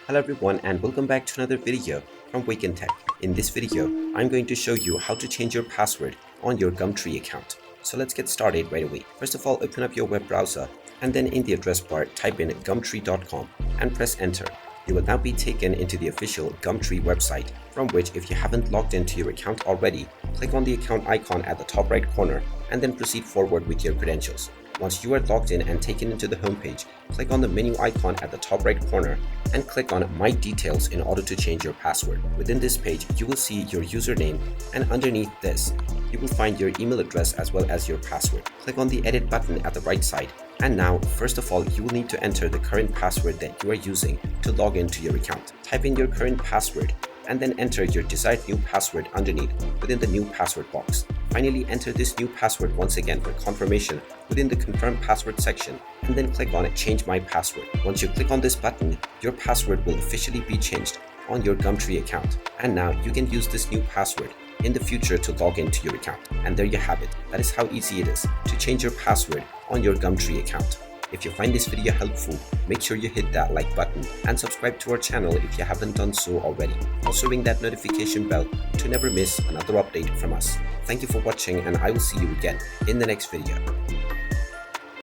Hello everyone and welcome back to another video from Wake&Tech. In this video, I'm going to show you how to change your password on your Gumtree account. So let's get started right away. First of all, open up your web browser and then in the address bar, type in gumtree.com and press enter. You will now be taken into the official Gumtree website, from which if you haven't logged into your account already, click on the account icon at the top right corner and then proceed forward with your credentials. Once you are logged in and taken into the homepage, click on the menu icon at the top right corner and click on My Details in order to change your password. Within this page, you will see your username, and underneath this, you will find your email address as well as your password. Click on the Edit button at the right side. And now, first of all, you will need to enter the current password that you are using to log into your account. Type in your current password and then enter your desired new password underneath within the new password box. Finally, enter this new password once again for confirmation within the confirm password section and then click on change my password. Once you click on this button, your password will officially be changed on your Gumtree account. And now you can use this new password in the future to log into your account. And there you have it. That is how easy it is to change your password on your Gumtree account. If you find this video helpful, make sure you hit that like button and subscribe to our channel if you haven't done so already. Also ring that notification bell to never miss another update from us. Thank you for watching and I will see you again in the next video.